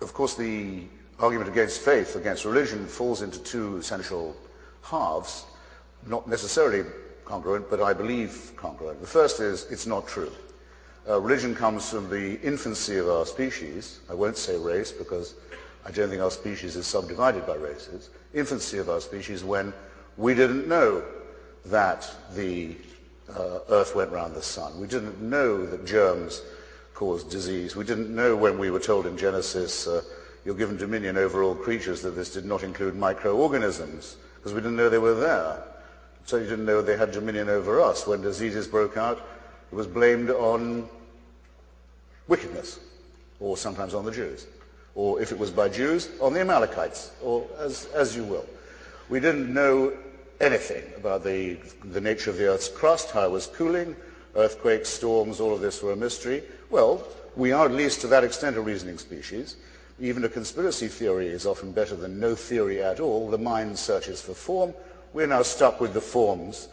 of course, the argument against faith, against religion, falls into two essential halves, not necessarily congruent, but I believe congruent. The first is, it's not true. Religion comes from the infancy of our species. I won't say race, because I don't think our species is subdivided by races. Infancy of our species, when we didn't know that the Earth went round the sun. We didn't know that germs caused disease. We didn't know when we were told in Genesis, you're given dominion over all creatures, that this did not include microorganisms, because we didn't know they were there. So you didn't know they had dominion over us. When diseases broke out, it was blamed on wickedness, or sometimes on the Jews. Or if it was by Jews, on the Amalekites, or as you will. We didn't know anything about the nature of the Earth's crust, how it was cooling, earthquakes, storms, all of this were a mystery. Well, we are at least to that extent a reasoning species. Even a conspiracy theory is often better than no theory at all. The mind searches for form. We're now stuck with the forms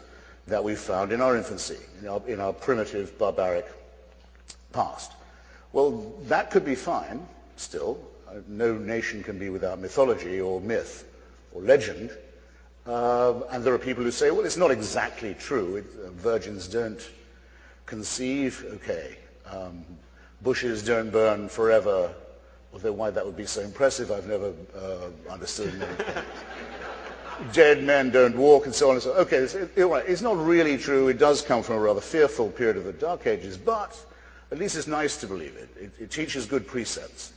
that we found in our infancy, in our primitive, barbaric past. Well, that could be fine still. No nation can be without mythology or myth or legend. And there are people who say, well, it's not exactly true. Virgins don't conceive. Okay. Bushes don't burn forever. Although why that would be so impressive, I've never understood. Dead men don't walk, and so on and so on. Okay, it's not really true. It does come from a rather fearful period of the Dark Ages, but at least it's nice to believe it. It teaches good precepts.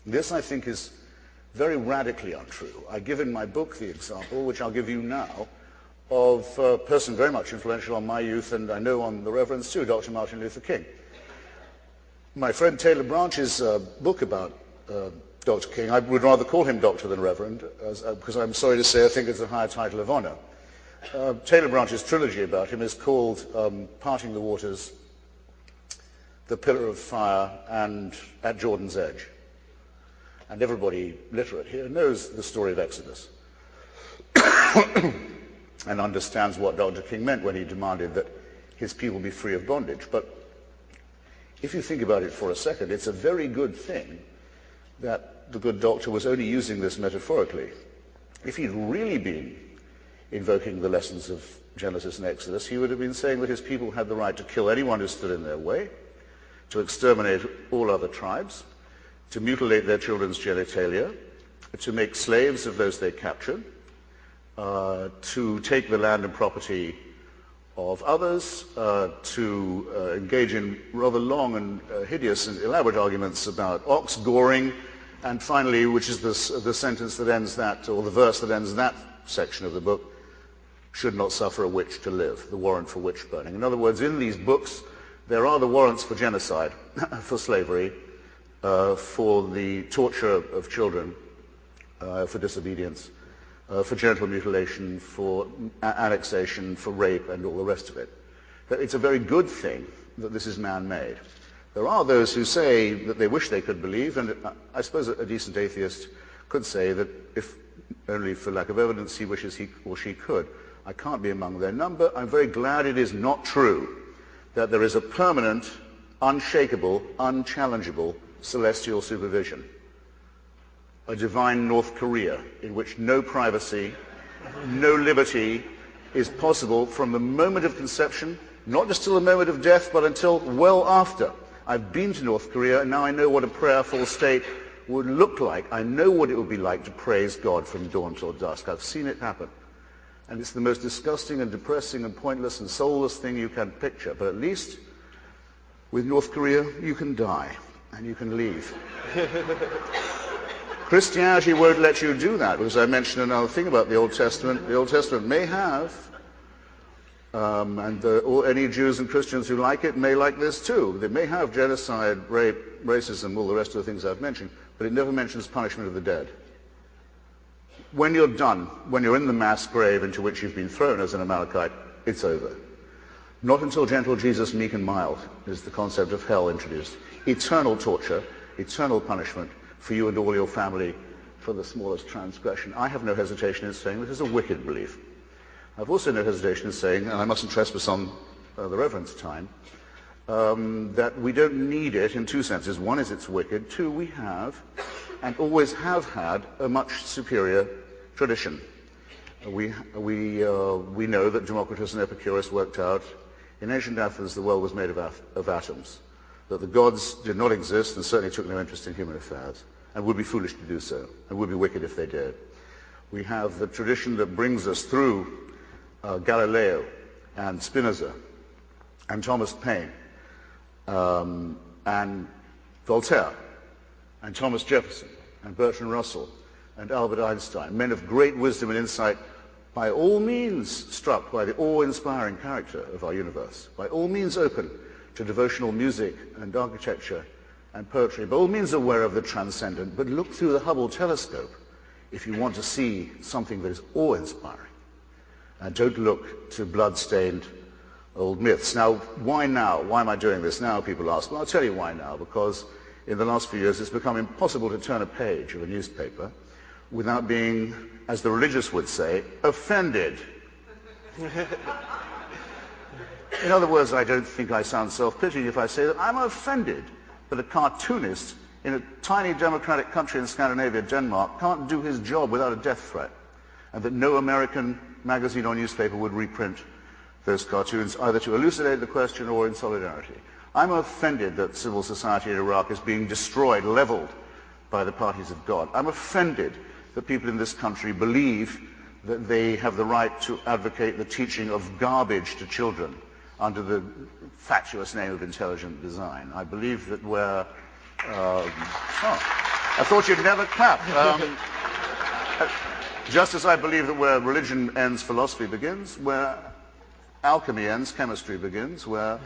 This, I think, is very radically untrue. I give in my book the example, which I'll give you now, of a person very much influential on my youth, and I know on the Reverend's too, Dr. Martin Luther King. My friend Taylor Branch's book about Dr. King, I would rather call him Doctor than Reverend, because I'm sorry to say I think it's a higher title of honor. Taylor Branch's trilogy about him is called Parting the Waters, The Pillar of Fire, and At Jordan's Edge. And everybody literate here knows the story of Exodus and understands what Dr. King meant when he demanded that his people be free of bondage. But if you think about it for a second, it's a very good thing that the good doctor was only using this metaphorically. If he'd really been invoking the lessons of Genesis and Exodus, he would have been saying that his people had the right to kill anyone who stood in their way, to exterminate all other tribes, to mutilate their children's genitalia, to make slaves of those they captured, to take the land and property of others, to engage in rather long and hideous and elaborate arguments about ox goring, and finally, which is the sentence that ends that, or the verse that ends that section of the book, should not suffer a witch to live, the warrant for witch burning. In other words, in these books, there are the warrants for genocide, for slavery, for the torture of children, for disobedience, for genital mutilation, for annexation, for rape, and all the rest of it. It's a very good thing that this is man-made. There are those who say that they wish they could believe, and I suppose a decent atheist could say that if only for lack of evidence he wishes he or she could. I can't be among their number. I'm very glad it is not true that there is a permanent, unshakable, unchallengeable celestial supervision. A divine North Korea in which no privacy, no liberty is possible from the moment of conception, not just till the moment of death, but until well after. I've been to North Korea, and now I know what a prayerful state would look like. I know what it would be like to praise God from dawn till dusk. I've seen it happen. And it's the most disgusting and depressing and pointless and soulless thing you can picture. But at least with North Korea, you can die and you can leave. Christianity won't let you do that, because I mentioned another thing about the Old Testament. The Old Testament may have, any Jews and Christians who like it may like this too. They may have genocide, rape, racism, all the rest of the things I've mentioned, but it never mentions punishment of the dead. When you're done, when you're in the mass grave into which you've been thrown as an Amalekite, it's over. Not until gentle Jesus, meek and mild, is the concept of hell introduced. Eternal torture, eternal punishment for you and all your family for the smallest transgression. I have no hesitation in saying this is a wicked belief. I've also no hesitation in saying, and I mustn't trespass on the Reverend's time, that we don't need it in two senses. One is it's wicked. Two, we have and always have had a much superior tradition. We know that Democritus and Epicurus worked out in ancient Athens the world was made of atoms, that the gods did not exist and certainly took no interest in human affairs, and would be foolish to do so, and would be wicked if they did. We have the tradition that brings us through Galileo and Spinoza and Thomas Paine and Voltaire and Thomas Jefferson and Bertrand Russell and Albert Einstein, men of great wisdom and insight, by all means struck by the awe-inspiring character of our universe, by all means open to devotional music and architecture and poetry, by all means aware of the transcendent, but look through the Hubble telescope if you want to see something that is awe-inspiring. And don't look to blood-stained old myths. Now, why now? Why am I doing this now, people ask? Well, I'll tell you why now, because in the last few years it's become impossible to turn a page of a newspaper without being, as the religious would say, offended. In other words, I don't think I sound self-pitying if I say that I'm offended that a cartoonist in a tiny democratic country in Scandinavia, Denmark, can't do his job without a death threat, and that no American magazine or newspaper would reprint those cartoons, either to elucidate the question or in solidarity. I'm offended that civil society in Iraq is being destroyed, leveled by the parties of God. I'm offended that people in this country believe that they have the right to advocate the teaching of garbage to children under the fatuous name of intelligent design. I believe that we're... I thought you'd never clap. Just as I believe that where religion ends, philosophy begins, where alchemy ends, chemistry begins, where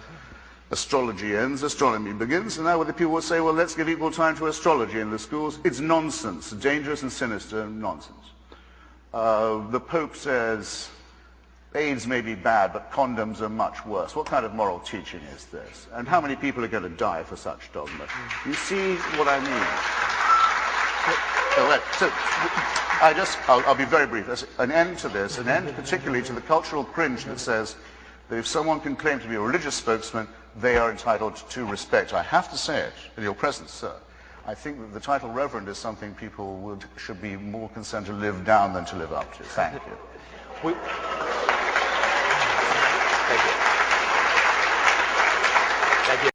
astrology ends, astronomy begins, and now the people will say, well, let's give equal time to astrology in the schools. It's nonsense, dangerous and sinister nonsense. The Pope says, AIDS may be bad, but condoms are much worse. What kind of moral teaching is this? And how many people are going to die for such dogma? You see what I mean? I'll be very brief. There's an end to this, an end particularly to the cultural cringe that says that if someone can claim to be a religious spokesman, they are entitled to respect. I have to say it in your presence, sir. I think that the title Reverend is something people should be more concerned to live down than to live up to. Thank you. Thank you.